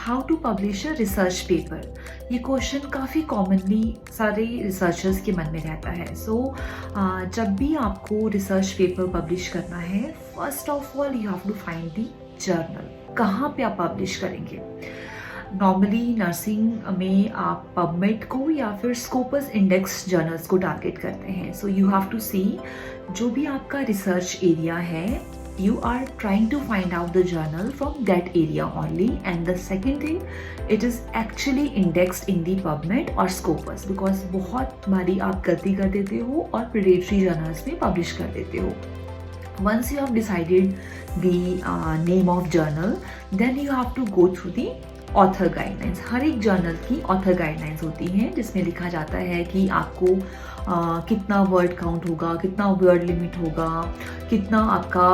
How to publish a research paper. ये question काफ़ी commonly सारे रिसर्चर्स के मन में रहता है। जब भी आपको रिसर्च पेपर पब्लिश करना है, first of all you have to find the journal. कहाँ पे आप पब्लिश करेंगे? नॉर्मली नर्सिंग में आप पबमेड को या फिर स्कोपस इंडेक्स जर्नल्स को टारगेट करते हैं। सो यू हैव टू सी जो भी आपका रिसर्च एरिया है, you are trying to find out the journal from that area only, and the second thing, it is actually indexed in the PubMed or Scopus, because बहुत बारी आप गलती कर देते हो और predatory journals में publish कर देते हो। Once you have decided the name of journal, then you have to go through the author guidelines. हर एक जर्नल की ऑथर गाइडलाइंस होती हैं जिसमें लिखा जाता है कि आपको कितना वर्ड काउंट होगा, कितना वर्ड लिमिट होगा, कितना आपका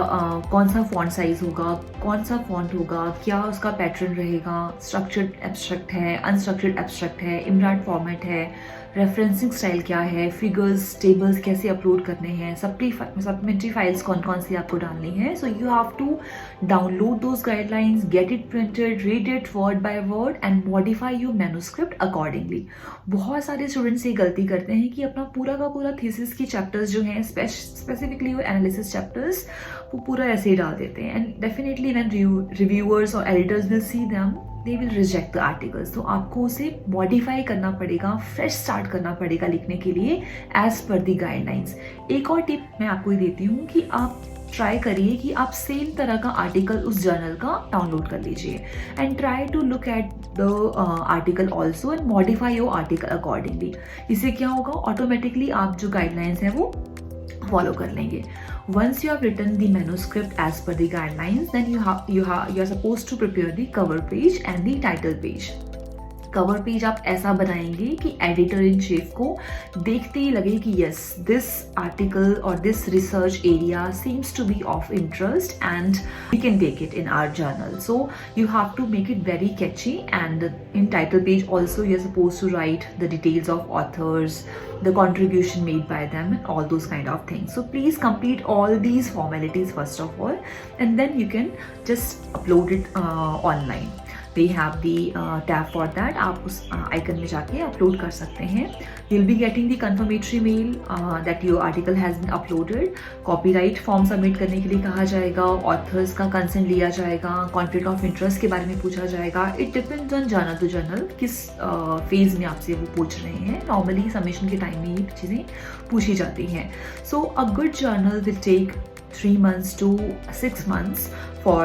कौन सा फॉन्ट साइज होगा, कौन सा फॉन्ट होगा, क्या उसका पैटर्न रहेगा, स्ट्रक्चर्ड एब्स्ट्रैक्ट है, अनस्ट्रक्चर्ड एब्स्ट्रैक्ट है, इमराट फॉर्मेट है, रेफरेंसिंग स्टाइल क्या है, फिगर्स टेबल्स कैसे अपलोड करने हैं, सप्लीमेंट्री फाइल्स कौन कौन सी आपको डालनी है। So you have to download those guidelines, get it printed, read it word by word and modify your manuscript accordingly. बहुत सारे स्टूडेंट्स ये गलती करते हैं कि अपना पूरा का पूरा थीसिस की चैप्टर्स जो हैं, स्पेसिफिकली वो एनालिसिस चैप्टर्स, वो पूरा ऐसे ही डाल देते हैं। एंड डेफिनेटली व्हेन रिव्यूअर्स और editors will see them, they will reject the articles। तो आपको उसे मॉडिफाई करना पड़ेगा, फ्रेश स्टार्ट करना पड़ेगा लिखने के लिए एज पर दी गाइडलाइंस। एक और टिप मैं आपको ये देती हूँ कि आप ट्राई करिए कि आप सेम तरह का आर्टिकल उस जर्नल का डाउनलोड कर लीजिए and try to look at the article also and modify your article accordingly. इससे क्या होगा, ऑटोमेटिकली आप जो गाइडलाइंस हैं वो फॉलो कर लेंगे। Once you have written the manuscript as per the guidelines, then you are supposed to prepare the cover page and the title page। Cover page आप ऐसा बनाएंगे कि एडिटर इन चीफ को देखते ही लगे कि यस, दिस आर्टिकल और this research area seems to be of interest and we can take it in our journal. So you have to make it very catchy and in title page also you are suppose to write the details of authors, the contribution made by them and all those kind of things। So please complete all these formalities first of all, and then you can just upload it online। They have the tab for that। आप उस icon में जाके upload कर सकते हैं। You'll be getting the confirmatory mail that your article has been uploaded। Copyright form submit करने के लिए कहा जाएगा, ऑथर्स का कंसेंट लिया जाएगा, कॉन्फ्लिक्ट ऑफ इंटरेस्ट के बारे में पूछा जाएगा। It depends on journal to journal किस फेज में आपसे वो पूछ रहे हैं। नॉर्मली सबमिशन के टाइम में ये चीज़ें पूछी जाती हैं। So a good journal will take 3 months to 6 months for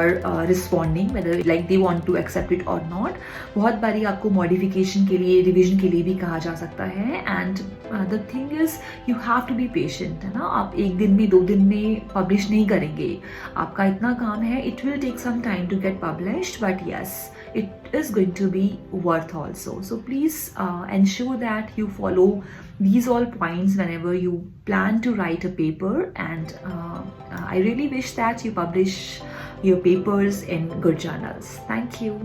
responding whether like they want to accept it or not। बहुत बारी आपको मॉडिफिकेशन के लिए, रिविजन के लिए भी कहा जा सकता है। And the thing is you have to be patient, है ना। आप एक दिन में 2 दिन में पब्लिश नहीं करेंगे, आपका इतना काम है। It will take some time to get published, but yes, it is going to be worth also। So please ensure that you follow these all points whenever you plan to write a paper, and I really wish that you publish your papers in good journals। Thank you।